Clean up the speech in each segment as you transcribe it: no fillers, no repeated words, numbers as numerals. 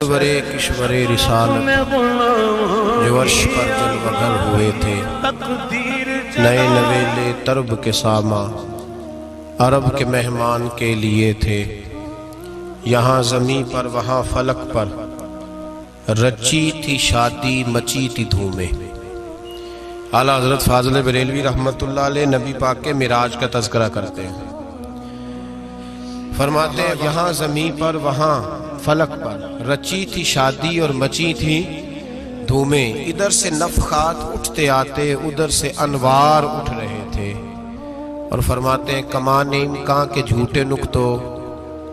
برے کشور رسالت جو عرش پر جلوگر ہوئے تھے، نئے نویلے طرب کے ساما عرب کے مہمان کے لیے تھے۔ یہاں زمیں پر وہاں فلک پر رچی تھی شادی مچی تھی دھومیں۔ اعلیٰ حضرت فاضل بریلوی رحمت اللہ علیہ نبی پاک کے معراج کا تذکرہ کرتے ہیں، فرماتے ہیں یہاں زمیں پر وہاں فلک پر رچی تھی شادی اور مچی تھی دھومیں۔ ادھر سے نفخات اٹھتے آتے، ادھر سے انوار اٹھ رہے تھے۔ اور فرماتے ہیں کمان امکان کے جھوٹے نکتو،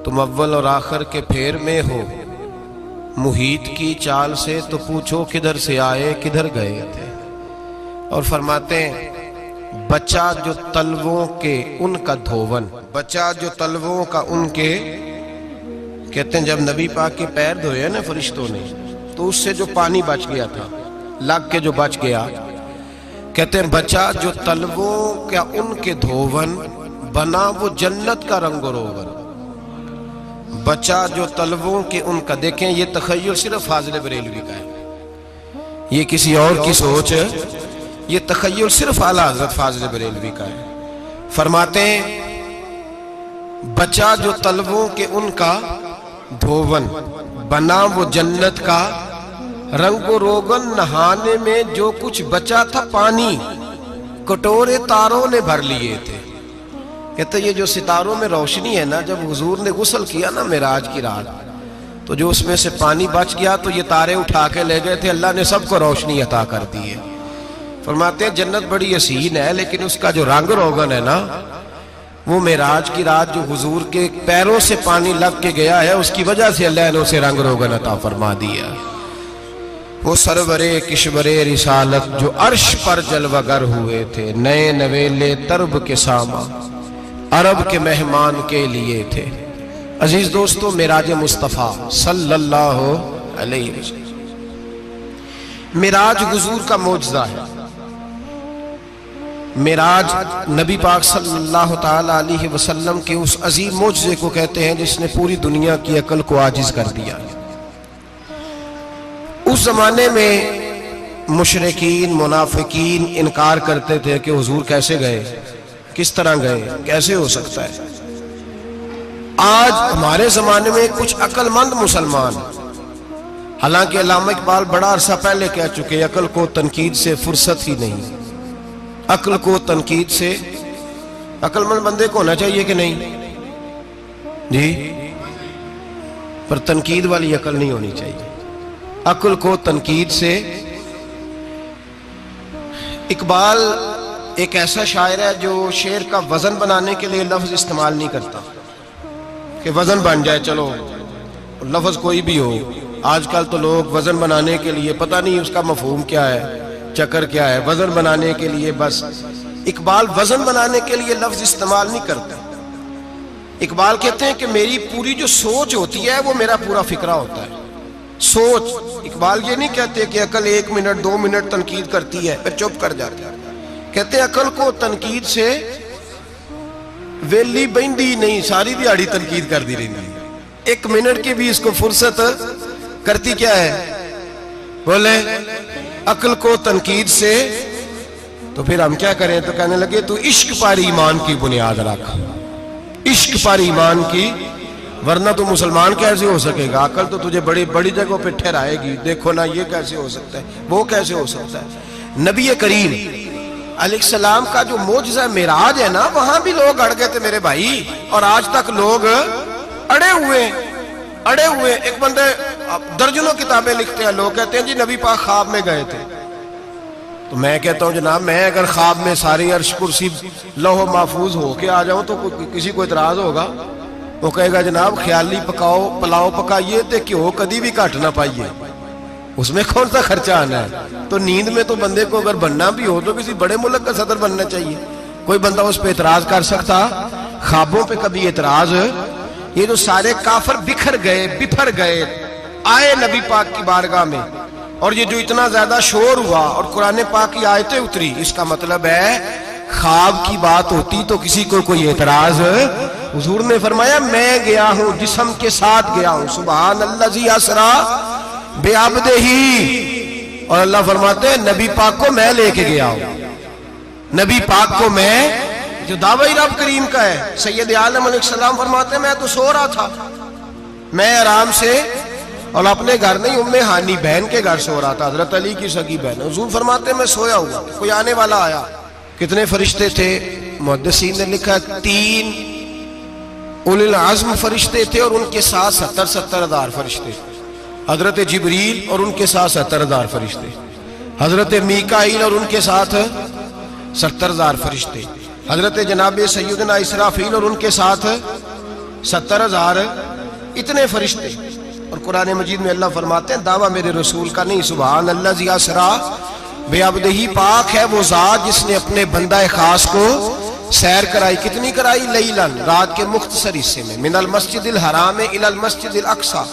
تم اول اور آخر کے پھیر میں ہو۔ محیط کی چال سے تو پوچھو کدھر سے آئے کدھر گئے تھے۔ اور فرماتے ہیں بچہ جو تلووں کے ان کا دھوون، بچہ جو تلووں کا ان کے، کہتے ہیں جب نبی پاک کے پیر دھوئے نا فرشتوں نے تو اس سے جو پانی بچ گیا تھا، لگ کے جو بچ گیا، کہتے ہیں بچہ جو تلووں کا ان کے دھوون، بنا وہ جنت کا رنگ و روغن۔ بچہ جو تلووں کے ان کا، دیکھیں یہ تخیل صرف فاضل بریلوی کا ہے، یہ کسی اور کی سوچ ہے، یہ تخیل صرف اعلیٰ حضرت فاضل بریلوی کا ہے۔ فرماتے ہیں بچہ جو تلووں کے ان کا دھوون، بنا وہ جنت کا رنگ و روغن۔ نہانے میں جو کچھ بچا تھا پانی، کٹورے تاروں نے بھر لیے تھے۔ کہتے یہ جو ستاروں میں روشنی ہے نا، جب حضور نے غسل کیا نا معراج کی رات، تو جو اس میں سے پانی بچ گیا تو یہ تارے اٹھا کے لے گئے تھے، اللہ نے سب کو روشنی عطا کر دی ہے۔ فرماتے ہیں جنت بڑی حسین ہے، لیکن اس کا جو رنگ روغن ہے نا، وہ معراج کی رات جو حضور کے پیروں سے پانی لگ کے گیا ہے، اس کی وجہ سے اللہ نے اسے رنگ روغن عطا فرما دیا۔ وہ سرور کشور رسالت جو عرش پر جلوگر ہوئے تھے، نئے نویلے طرب کے ساما عرب کے مہمان کے لیے تھے۔ عزیز دوستو، معراج مصطفیٰ صلی اللہ علیہ وسلم، معراج حضور کا معجزہ ہے۔ معراج نبی پاک صلی اللہ تعالی علیہ وسلم کے اس عظیم معجزے کو کہتے ہیں جس نے پوری دنیا کی عقل کو عاجز کر دیا۔ اس زمانے میں مشرکین منافقین انکار کرتے تھے کہ حضور کیسے گئے، کس طرح گئے، کیسے ہو سکتا ہے۔ آج ہمارے زمانے میں کچھ عقل مند مسلمان، حالانکہ علامہ اقبال بڑا عرصہ پہلے کہہ چکے عقل کو تنقید سے فرصت ہی نہیں۔ عقل کو تنقید سے، عقل مند بندے کو ہونا چاہیے کہ نہیں جی، پر تنقید والی عقل نہیں ہونی چاہیے۔ عقل کو تنقید سے، اقبال ایک ایسا شاعر ہے جو شعر کا وزن بنانے کے لیے لفظ استعمال نہیں کرتا کہ وزن بن جائے، چلو لفظ کوئی بھی ہو۔ آج کل تو لوگ وزن بنانے کے لیے پتہ نہیں اس کا مفہوم کیا ہے، چکر کیا ہے، وزن بنانے کے لیے بس۔ اقبال وزن بنانے کے لیے لفظ استعمال نہیں کرتا۔ اقبال کہتے ہیں کہ میری پوری جو سوچ ہوتی ہے وہ میرا پورا فکرہ ہوتا ہے۔ سوچ، اقبال یہ نہیں کہتے کہ عقل 1 منٹ 2 منٹ تنقید کرتی ہے پھر چپ کر جاتی ہے۔ کہتے ہیں عقل کو تنقید سے ویلی بہندی نہیں، ساری دیہڑی تنقید کر دی رہی، 1 منٹ کی بھی اس کو فرصت کرتی کیا ہے، بولے عقل کو تنقید سے۔ تو پھر ہم کیا کریں، تو کہنے لگے تو عشق پر ایمان کی بنیاد رکھ، عشق پر ایمان کی، ورنہ تو مسلمان کیسے ہو سکے گا، عقل تو تجھے بڑی بڑی جگہوں پہ ٹھہرائے گی، دیکھو نا یہ کیسے ہو سکتا ہے، وہ کیسے ہو سکتا ہے۔ نبی کریم علیہ السلام کا جو معجزہ معراج ہے نا، وہاں بھی لوگ اڑ گئے تھے میرے بھائی، اور آج تک لوگ اڑے ہوئے۔ ایک بندے درجنوں کتابیں لکھتے ہیں، لوگ کہتے ہیں جی نبی پاک خواب میں گئے تھے۔ تو میں کہتا ہوں جناب، میں اگر خواب میں ساری عرش کرسی لوح محفوظ ہو کے آ جاؤں تو کسی کو اعتراض ہوگا؟ وہ کہے گا جناب خیالی پلاؤ پکائیے تے کیوں کدی بھی گھٹ نہ پائیے، اس میں کون سا خرچہ آنا ہے۔ تو نیند میں تو بندے کو اگر بننا بھی ہو تو کسی بڑے ملک کا صدر بننا چاہیے، کوئی بندہ اس پہ اعتراض کر سکتا؟ خوابوں پہ کبھی اعتراض؟ یہ جو سارے کافر بکھر گئے آئے نبی پاک کی بارگاہ میں، اور یہ جو اتنا زیادہ شور ہوا اور قرآن پاک کی آیتیں اتری، اس کا مطلب ہے خواب کی بات ہوتی تو کسی کو کوئی اعتراض؟ حضور نے فرمایا میں گیا ہوں، جسم کے ساتھ گیا ہوں، سبحان الذی اسری بعبدہ، اور اللہ فرماتے ہیں نبی پاک کو میں لے کے گیا ہوں، نبی پاک کو میں، جو دعوی رب کریم کا ہے۔ سید عالم علیہ السلام فرماتے ہیں میں تو سو رہا تھا، میں آرام سے، اور اپنے گھر نہیں، ام ہانی بہن کے گھر سو رہا تھا، حضرت علی کی سگی بہن۔ حضور فرماتے ہیں میں سویا ہوا، کوئی آنے والا آیا۔ کتنے فرشتے تھے؟ محدثین نے لکھا 3 اولی العزم فرشتے تھے، اور ان کے ساتھ 70 ہزار فرشتے، حضرت جبریل اور ان کے ساتھ 70 ہزار فرشتے، حضرت میکائیل اور ان کے ساتھ 70 ہزار فرشتے، حضرت جناب سیدنا اسرافیل اور ان کے ساتھ 70 ہزار، اتنے فرشتے۔ اور قرآن مجید میں اللہ فرماتے ہیں دعویٰ میرے رسول کا نہیں، سبحان الذی اسری بعبدہ، پاک ہے وہ ذات جس نے اپنے بندہ خاص کو سیر کرائی۔ کتنی کرائی؟ لیلاً، رات کے مختصر حصے میں، من المسجد الحرام الی المسجد الاقصی،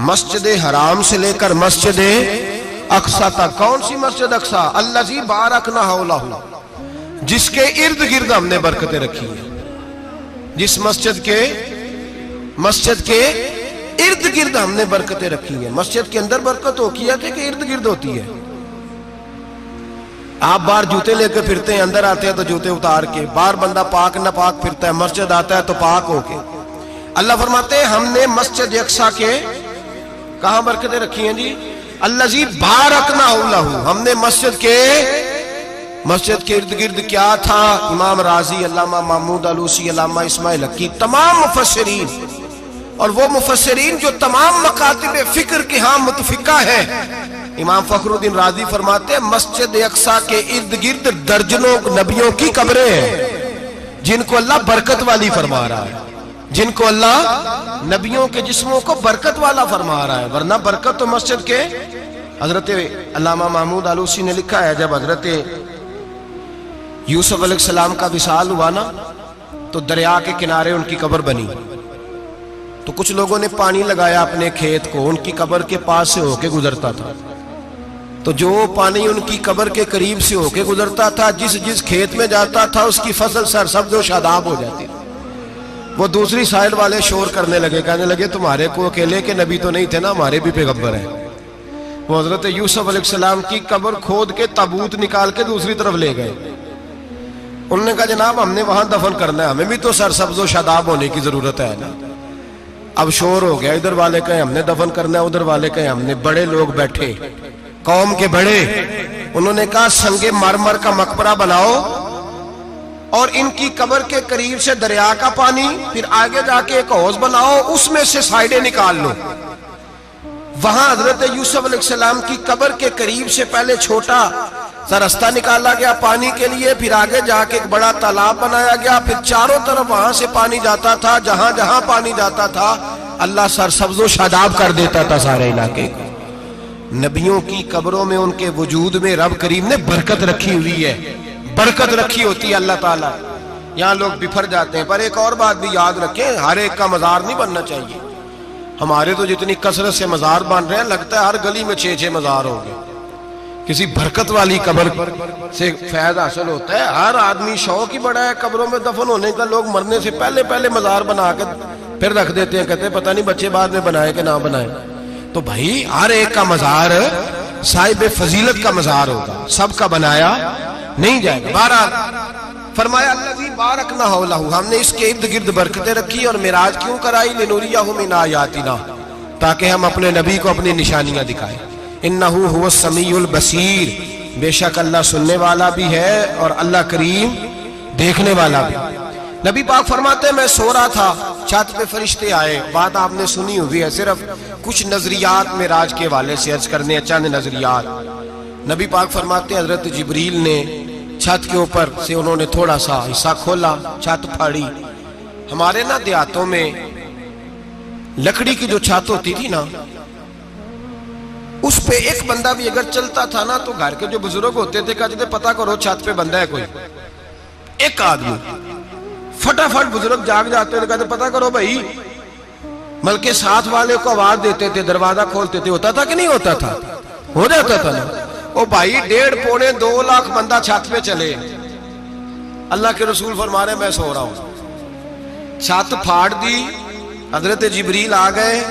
مسجد حرام سے لے کر مسجد اقصی تک۔ کون سی مسجد اقصی؟ الذی بارکنا حولہ، جس کے ارد گرد ہم نے برکتیں رکھی ہیں، جس مسجد کے ارد گرد ہم نے برکتیں رکھی ہیں۔ مسجد کے اندر برکت ہوتی ہے کہ ارد گرد ہوتی ہے؟ آپ باہر جوتے لے کے پھرتے ہیں، اندر آتے ہیں تو جوتے اتار کے، باہر بندہ پاک نہ پاک پھرتا ہے، مسجد آتا ہے تو پاک ہو کے۔ اللہ فرماتے ہیں ہم نے مسجد اقصی کے کہاں برکتیں رکھی ہیں جی؟ الذی بارکنا حولہ، ہم نے مسجد کے ارد گرد کیا تھا؟ امام رازی، علامہ محمود آلوسی، علامہ اسماعیل حقی، تمام مفسرین، اور وہ مفسرین جو تمام مکاتب فکر کے ہاں متفقہ ہیں۔ امام فخر الدین رازی فرماتے ہیں مسجد اقصی کے ارد گرد درجنوں نبیوں کی قبریں ہیں، جن کو اللہ برکت والی فرما رہا ہے، جن کو اللہ نبیوں کے جسموں کو برکت والا فرما رہا ہے، ورنہ برکت تو مسجد کے۔ حضرت علامہ محمود آلوسی نے لکھا ہے جب حضرت یوسف علیہ السلام کا وصال ہوا نا تو دریا کے کنارے ان کی قبر بنی، تو کچھ لوگوں نے پانی لگایا اپنے کھیت کو، ان کی قبر کے پاس سے ہو کے گزرتا تھا، تو جو پانی ان کی قبر کے قریب سے ہو کے گزرتا تھا، جس کھیت میں جاتا تھا اس کی فصل سرسبز و شاداب ہو جاتی۔ وہ دوسری سائیڈ والے شور کرنے لگے، کہنے لگے تمہارے کو اکیلے کے نبی تو نہیں تھے نا، ہمارے بھی پیغمبر ہیں۔ وہ حضرت یوسف علیہ السلام کی قبر کھود کے تابوت نکال کے دوسری طرف لے گئے۔ انہوں نے کہا جناب ہم نے وہاں دفن کرنا ہے، ہمیں بھی تو سرسبز و شاداب ہونے کی ضرورت ہے نا۔ اب شور ہو گیا، ادھر والے کہیں ہم نے دفن کرنا ہے، ادھر والے کہیں ہم نے۔ بڑے لوگ بیٹھے، قوم کے بڑے، انہوں نے کہا سنگ مرمر کا مقبرہ بناؤ اور ان کی قبر کے قریب سے دریا کا پانی، پھر آگے جا کے ایک حوض بناؤ، اس میں سے سائیڈیں نکال لو۔ وہاں حضرت یوسف علیہ السلام کی قبر کے قریب سے پہلے چھوٹا سا رستہ نکالا گیا پانی کے لیے، پھر آگے جا کے ایک بڑا تالاب بنایا گیا، پھر چاروں طرف وہاں سے پانی جاتا تھا، جہاں جہاں پانی جاتا تھا اللہ سرسبز و شاداب کر دیتا تھا سارے علاقے کو۔ نبیوں کی قبروں میں ان کے وجود میں رب کریم نے برکت رکھی ہوئی ہے، برکت رکھی ہوتی ہے اللہ تعالیٰ۔ یہاں لوگ بفر جاتے ہیں، پر ایک اور بات بھی یاد رکھیں، ہر ایک کا مزار نہیں بننا چاہیے۔ ہمارے تو جتنی کثرت سے مزار بن رہے ہیں، لگتا ہے ہر گلی میں 6 مزار ہوں گے۔ کسی برکت والی قبر سے فیض حاصل ہوتا ہے۔ ہر آدمی شوق ہی بڑا ہے قبروں میں دفن ہونے کا، لوگ مرنے سے پہلے مزار بنا کے پھر رکھ دیتے ہیں، کہتے ہیں پتہ نہیں بچے بعد میں بنائے کہ نہ بنائے۔ تو بھائی ہر ایک کا مزار صاحب فضیلت کا مزار ہوگا، سب کا بنایا نہیں جائے گا۔ بہرحال فرمایا الذی بارکنا حولہ، ہم نے اس کے ارد گرد برکتیں رکھی، اور معراج کیوں کرائی؟ لنریہ من آیاتنا، تاکہ ہم اپنے نبی کو اپنی نشانیاں دکھائیں۔ انہ هو السمیع البصیر، بے شک اللہ سننے والا بھی ہے اور اللہ کریم دیکھنے والا بھی۔ نبی پاک فرماتے ہیں میں سو رہا تھا، چھت پہ فرشتے آئے، بات آپ نے سنی ہوئی ہے، صرف کچھ نظریات معراج کے حوالے سے عرض کرنے، چند نظریات۔ نبی پاک فرماتے ہیں حضرت جبریل نے چھت کے اوپر سے انہوں نے تھوڑا سا حصہ کھولا، چھت پھاڑی۔ ہمارے نا دیہاتوں میں لکڑی کی جو چھت ہوتی تھی نا، اس پہ ایک بندہ بھی اگر چلتا تھا نا تو گھر کے جو بزرگ ہوتے تھے کہتے تھے پتہ کرو چھت پہ بندہ ہے کوئی۔ ایک آدمی فٹافٹ بزرگ جاگ جاتے تھے، کہتے پتہ کرو بھائی، بلکہ ساتھ والے کو آواز دیتے تھے، دروازہ کھولتے تھے۔ ہوتا تھا کہ نہیں ہوتا تھا؟ ہو جاتا تھا نا۔ او بھائی 1.5 پونے 2 لاکھ بندہ چھت پہ چلے، اللہ کے رسول فرما رہے میں سو رہا ہوں، چھت پھاڑ دی، حضرت جبریل آ گئے،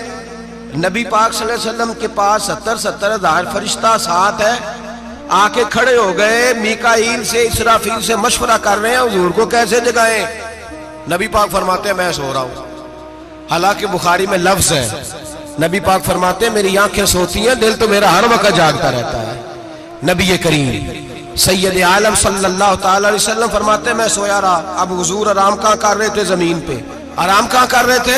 نبی پاک صلی اللہ علیہ وسلم کے پاس 70 ہزار فرشتہ ساتھ ہے، آ کے کھڑے ہو گئے، میکائیل سے اسرافیل سے مشورہ کر رہے ہیں حضور کو کیسے جگائیں۔ نبی پاک فرماتے ہیں میں سو رہا ہوں۔ حالانکہ بخاری میں لفظ ہے، نبی پاک فرماتے ہیں میری آنکھیں سوتی ہیں، دل تو میرا ہر وقت جاگتا رہتا ہے۔ نبی کریم سید عالم صلی اللہ تعالی علیہ وسلم فرماتے ہیں میں سویا رہا۔ اب حضور آرام کہاں کر رہے تھے؟ زمین پہ۔ آرام کہاں کر رہے تھے؟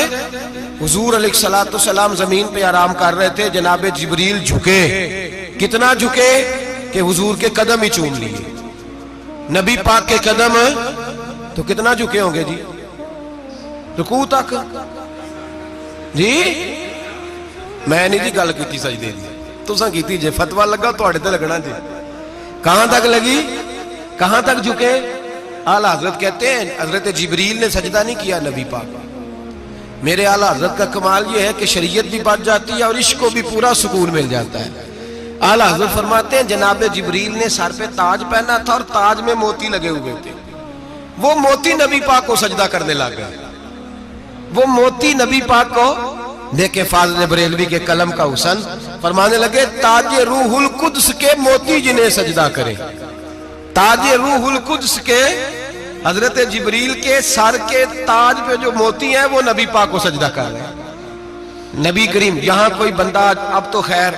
حضور علیہ السلام زمین پہ آرام کر رہے تھے، جناب جبریل جھکے، کتنا جھکے کہ حضور کے قدم ہی چوم لیے۔ نبی پاک کے قدم تو کتنا جھکے ہوں گے جی؟ رکوع تک جی؟ میں نہیں جی گل کی سجدے دی، تساں کیتی جے، فتویٰ لگا تواڈے تے لگنا جی۔ کہاں تک لگی؟ کہاں تک جھکے؟ اعلیٰ حضرت کہتے ہیں حضرت جبریل نے سجدہ نہیں کیا نبی پاک۔ میرے اعلیٰ حضرت کا کمال یہ ہے کہ شریعت بھی بچ جاتی ہے اور عشق کو بھی پورا سکون مل جاتا ہے۔ اعلیٰ حضرت فرماتے ہیں جناب جبریل نے سر پہ تاج پہنا تھا اور تاج میں موتی لگے ہوئے تھے، وہ موتی نبی پاک کو سجدہ کرنے لگ گئے، وہ موتی نبی پاک کو دیکھیں۔ فاضل بریلوی کے قلم کا حسن فرمانے لگے تاج روح القدس کے موتی جنہیں سجدہ کرے، تاج روح القدس کے حضرت جبریل کے سر کے تاج پہ جو موتی ہیں وہ نبی پاک کو سجدہ کر رہے ہیں۔ نبی کریم یہاں کوئی بندہ، اب تو خیر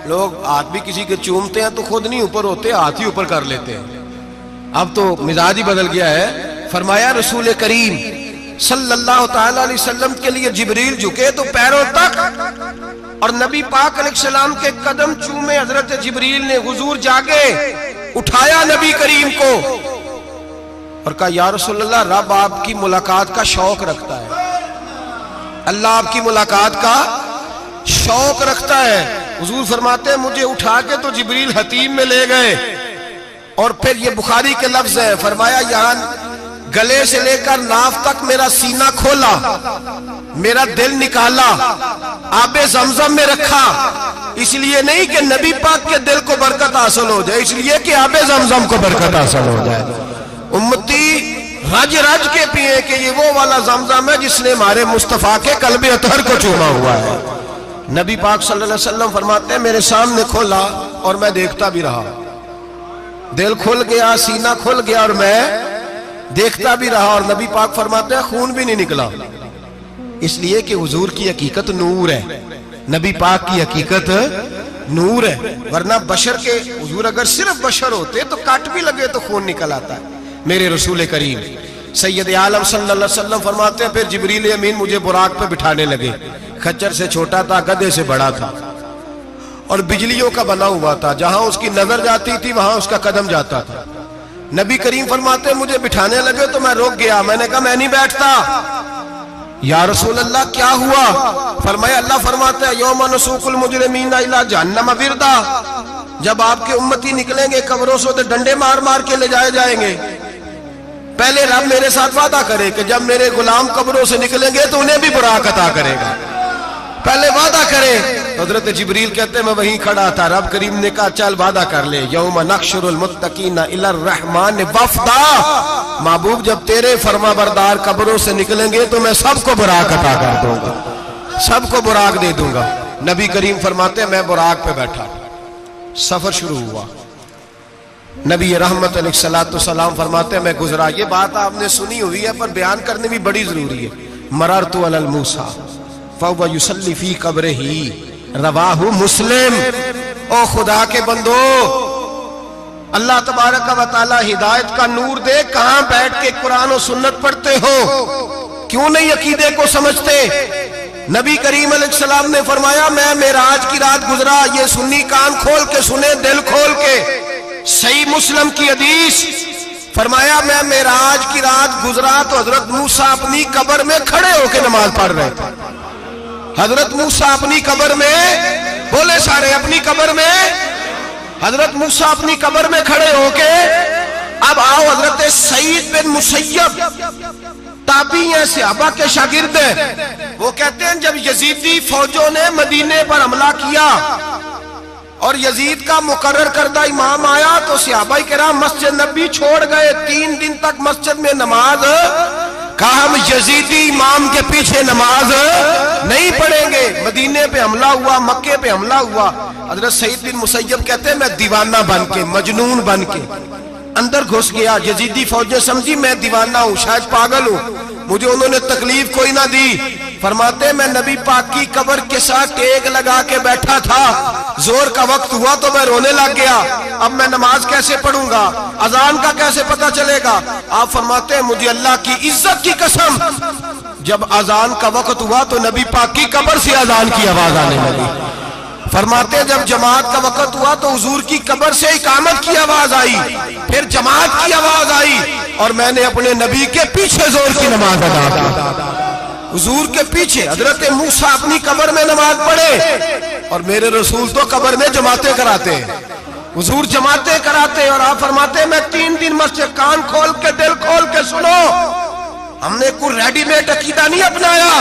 لوگ ہاتھ بھی کسی کے چومتے ہیں تو خود نہیں اوپر ہوتے، ہاتھ ہی اوپر کر لیتے ہیں، اب تو مزاج ہی بدل گیا ہے۔ فرمایا رسول کریم صلی اللہ تعالی علیہ وسلم کے لیے جبریل جھکے تو پیروں تک، اور نبی پاک علیہ السلام کے قدم چومے حضرت جبریل نے۔ حضور جاگے، اٹھایا نبی کریم کو اور کہا یا رسول اللہ، رب آپ کی ملاقات کا شوق رکھتا ہے، اللہ آپ کی ملاقات کا شوق رکھتا ہے۔ حضور فرماتے ہیں مجھے اٹھا کے تو جبریل حتیم میں لے گئے، اور پھر یہ بخاری کے لفظ ہے، فرمایا یہاں گلے سے لے کر ناف تک میرا سینہ کھولا، میرا دل نکالا، آب زمزم میں رکھا، اس لیے نہیں کہ نبی پاک کے دل کو برکت حاصل ہو جائے، اس لیے کہ آب زمزم کو برکت حاصل ہو جائے۔ امتی رج رج کے پیئے کہ یہ وہ والا زمزم ہے جس نے ہمارے مصطفیٰ کے قلب اطہر کو چوما ہوا ہے۔ نبی پاک صلی اللہ علیہ وسلم فرماتے ہیں میرے سامنے کھولا اور میں دیکھتا بھی رہا، دل کھل گیا، سینہ کھل گیا اور میں دیکھتا بھی رہا، اور نبی پاک فرماتے ہیں خون بھی نہیں نکلا، اس لیے کہ حضور کی حقیقت نور ہے، نبی پاک کی حقیقت نور ہے، ورنہ بشر کے حضور اگر صرف بشر ہوتے تو کٹ بھی لگے تو خون نکل آتا ہے۔ میرے رسول کریم سید عالم صلی اللہ علیہ وسلم فرماتے ہیں پھر جبریل امین مجھے براق پہ بٹھانے لگے، خچر سے چھوٹا تھا، گدھے سے بڑا تھا، اور بجلیوں کا بنا ہوا تھا، جہاں اس کی نظر جاتی تھی وہاں اس کا قدم جاتا تھا۔ نبی کریم فرماتے ہیں مجھے بٹھانے لگے تو میں رک گیا، میں نے کہا میں نہیں بیٹھتا۔ یا رسول اللہ کیا ہوا؟ فرمایا اللہ فرماتے ہیں یوم نسوق المجرمین الی جہنم وردا، جب آپ کے امتی نکلیں گے قبروں سے تو ڈنڈے مار مار کے لے جائے جائیں گے۔ پہلے رب میرے ساتھ وعدہ کرے کہ جب میرے غلام قبروں سے نکلیں گے تو انہیں بھی براق عطا کرے گا، پہلے وعدہ کرے۔ حضرت جبریل کہتے ہیں میں وہیں کھڑا تھا، رب کریم نے کہا چل وعدہ کر لے، یوم نحشر المتقین الی الرحمن وفدا، محبوب جب تیرے فرما بردار قبروں سے نکلیں گے تو میں سب کو براق عطا کر دوں گا، سب کو براق دے دوں گا۔ نبی کریم فرماتے ہیں میں براق پہ بیٹھا، سفر شروع ہوا، نبی رحمت علیہ السلام فرماتے ہیں میں گزرا۔ یہ بات آپ نے سنی ہوئی ہے پر بیان کرنے بھی بڑی ضروری ہے۔ مررت علی الموسیٰ فَهُوَ يُصَلِّ فِي قَبْرِهِ رواہ مسلم۔ او خدا کے بندو، اللہ تبارک و تعالی ہدایت کا نور دے، کہاں بیٹھ کے قرآن و سنت پڑھتے ہو؟ کیوں نہیں عقیدے کو سمجھتے؟ نبی کریم علیہ السلام نے فرمایا میں معراج کی رات گزرا، یہ سنی کان کھول کے سنے، دل کھول کے، صحیح مسلم کی حدیث، فرمایا میں معراج کی رات گزرا تو حضرت موسیٰ اپنی قبر میں کھڑے ہو کے نماز پڑھ رہے تھے۔ حضرت موسیٰ اپنی قبر میں، بولے سارے اپنی قبر میں، حضرت موسیٰ اپنی قبر میں کھڑے ہو کے، اب آؤ حضرت سعید بن مسیب تابعی ہیں، صحابہ کے شاگرد ہیں، وہ کہتے ہیں جب یزیدی فوجوں نے مدینے پر حملہ کیا اور یزید کا مقرر کردہ امام آیا تو صحابہ کرام مسجد نبی چھوڑ گئے، 3 دن تک مسجد میں نماز، کہا ہم یزیدی امام کے پیچھے نماز نہیں پڑھیں گے۔ مدینے پہ حملہ ہوا، مکے پہ حملہ ہوا، حضرت سعید بن مسیب کہتے ہیں میں دیوانہ بن کے، مجنون بن کے اندر گھس گیا۔ یزیدی فوجیں سمجھی میں دیوانہ ہوں، شاید پاگل ہوں، مجھے انہوں نے تکلیف کوئی نہ دی۔ فرماتے ہیں میں نبی پاک کی قبر کے ساتھ ٹیک لگا کے بیٹھا تھا، زور کا وقت ہوا تو میں رونے لگ گیا، اب میں نماز کیسے پڑھوں گا، اذان کا کیسے پتہ چلے گا؟ آپ فرماتے ہیں مجھے اللہ کی عزت کی قسم، جب اذان کا وقت ہوا تو نبی پاک کی قبر سے اذان کی آواز آنے لگی۔ فرماتے ہیں جب جماعت کا وقت ہوا تو حضور کی قبر سے اقامت کی آواز آئی، پھر جماعت کی آواز آئی، اور میں نے اپنے نبی کے پیچھے زور کی نماز ادا کی۔ حضور کے پیچھے حضرت موسیٰ اپنی قبر میں نماز پڑھے، اور میرے رسول تو قبر میں جماعتیں کراتے ہیں، حضور جماعتیں کراتے ہیں۔ اور آپ فرماتے ہیں میں 3 دن مسجد، کان کھول کے دل کھول کے سنو، ہم نے کوئی ریڈی میڈ عقیدہ نہیں اپنایا،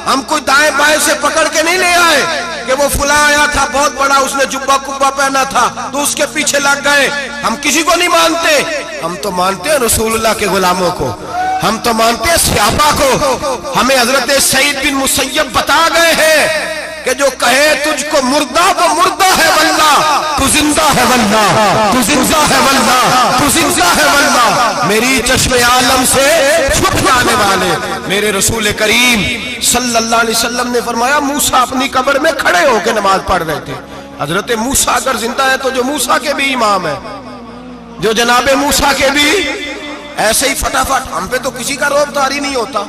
ہم کوئی دائیں بائیں سے پکڑ کے نہیں لے آئے کہ وہ فلاں آیا تھا بہت بڑا، اس نے جبہ کبہ پہنا تھا تو اس کے پیچھے لگ گئے۔ ہم کسی کو نہیں مانتے، ہم تو مانتے ہیں رسول اللہ کے غلاموں کو، ہم تو مانتے ہیں صحابہ کو۔ ہمیں حضرت سعید بن مسیب بتا گئے ہیں کہ جو کہے تجھ کو مردہ وہ مردہ ہے واللہ، تو زندہ ہے واللہ، تو زندہ ہے واللہ، تو زندہ ہے واللہ۔ میری چشم عالم سے چھپ جانے والے میرے رسول کریم صلی اللہ علیہ وسلم نے فرمایا موسیٰ اپنی قبر میں کھڑے ہو کے نماز پڑھ رہے تھے۔ حضرت موسیٰ اگر زندہ ہے تو جو موسیٰ کے بھی امام ہے، جو جناب موسیٰ کے بھی ایسے ہی فٹافٹ، ہم پہ تو کسی کا روب طاری نہیں ہوتا،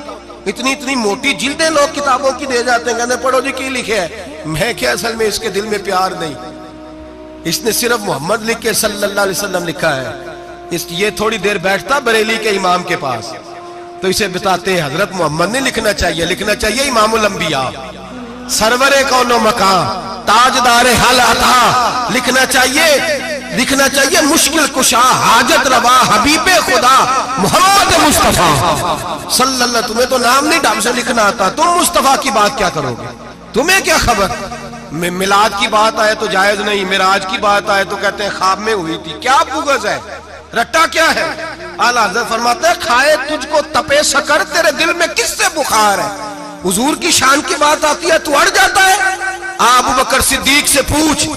اتنی موٹی جلدیں لوگ کتابوں کی دے جاتے ہیں، کہتے ہیں پڑھو جی کی لکھے ہے، میں کیا اصل میں اس کے دل میں پیار نہیں، اس نے صرف محمد لکھ کے صلی اللہ علیہ وسلم لکھا ہے۔ یہ تھوڑی دیر بیٹھتا بریلی کے امام کے پاس تو اسے بتاتے ہیں حضرت محمد نے لکھنا چاہیے، لکھنا چاہیے امام الانبیاء، سرور کون و مکان، تاجدار حل عطا، لکھنا چاہیے مشکل کشا، حاجت روا، حبیب خدا محمد مصطفیٰ صلی اللہ۔ تمہیں تو نام نہیں ڈھنگ سے لکھنا آتا، تم مصطفیٰ کی بات کیا کرو گے؟ تمہیں کیا خبر؟ میلاد کی بات آئے تو جائز نہیں، معراج کی بات آئے تو کہتے ہیں خواب میں ہوئی تھی، کیا بغض ہے، رٹا کیا ہے؟ اعلیٰ حضرت فرماتے ہیں کھائے تجھ کو تپے سکر، تیرے دل میں کس سے بخار ہے؟ حضور کی شان کی بات آتی ہے تو اڑ جاتا ہے۔ ابو بکر صدیق سے پوچھ،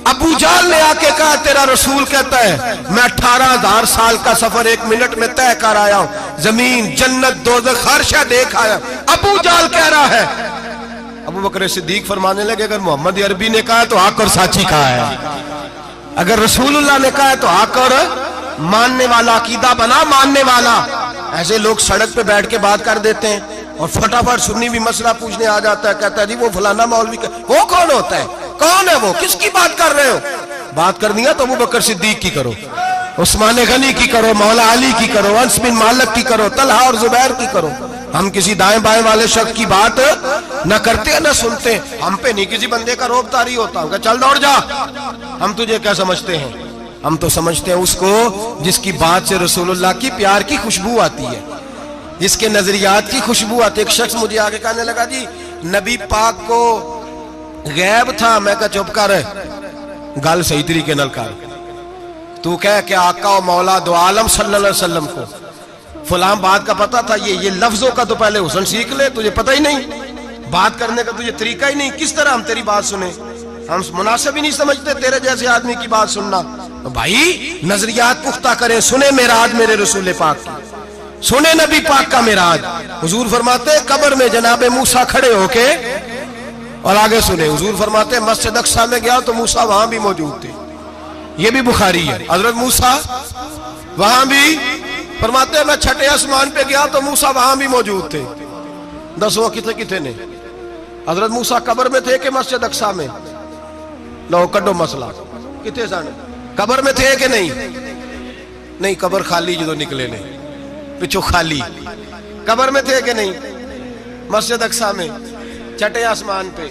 ابو جہل نے آ کے کہا تیرا رسول کہتا ہے میں 18,000 سال کا سفر 1 منٹ میں طے کر آیا ہوں، زمین جنت دوزخ ہر شے دیکھ آیا۔ ابو جہل کہہ رہا ہے۔ ابو بکر صدیق فرمانے لگے اگر محمد عربی نے کہا ہے تو حق اور سچی کہا ہے، اگر رسول اللہ نے کہا ہے تو حق اور ماننے والا، عقیدہ بنا ماننے والا۔ ایسے لوگ سڑک پہ بیٹھ کے بات کر دیتے ہیں اور فٹافٹ سنی بھی مسئلہ پوچھنے آ جاتا ہے، کہتا ہے جی وہ فلانا مولوی، وہ کون ہوتا ہے، کون ہے وہ، کس کی بات کر رہے ہو؟ بات کرنی ہے تو ابو بکر صدیق کی کرو، عثمان غنی کی کرو، مولا علی کی کرو، انس بن مالک کی کرو، طلحہ اور زبیر کی کرو۔ ہم کسی دائیں بائیں والے شخص کی بات نہ کرتے نہ سنتے، ہم پہ نہیں کسی بندے کا روب طاری ہوتا، کہ چل دوڑ جا، ہم تجھے کیا سمجھتے ہیں؟ ہم تو سمجھتے ہیں اس کو جس کی بات سے رسول اللہ کی پیار کی خوشبو آتی ہے، جس کے نظریات کی خوشبو آتی ہے۔ ایک شخص مجھے آگے کہنے لگا جی نبی پاک کو غیب تھا، میں کہا چپ کر، گل صحیح طریقے نال کر، تو کہہ کہ آقا و مولا دو عالم صلی اللہ علیہ وسلم کو فلاں بات کا پتہ تھا، یہ لفظوں کا تو پہلے حسن سیکھ لے، تجھے پتہ ہی نہیں، بات کرنے کا تجھے طریقہ ہی نہیں، کس طرح ہم تیری بات سنیں؟ ہم مناسب ہی نہیں سمجھتے تیرے جیسے آدمی کی بات سننا۔ بھائی نظریات پختہ کریں، سنیں معراج میرے رسول پاک کی، سنیں نبی پاک کا معراج۔ حضور فرماتے قبر میں جناب موسیٰ کھڑے ہو کے، اور آگے سنیں حضور فرماتے مسجد اقصی میں گیا تو موسیٰ وہاں بھی موجود تھے، یہ بھی بخاری ہے، حضرت موسیٰ وہاں بھی، فرماتے میں چھٹے آسمان پہ گیا تو موسیٰ وہاں بھی موجود تھے۔ دسو کتنے نے؟ حضرت موسیٰ قبر میں تھے کہ مسجد اقصی میں؟ لو کڈو مسئلہ، کتنے سن؟ قبر میں تھے کہ نہیں؟ قبر خالی جدو نکلے نے پچھو خالی، قبر میں تھے کہ نہیں؟ مسجد اقصی میں چھٹے آسمان پہ۔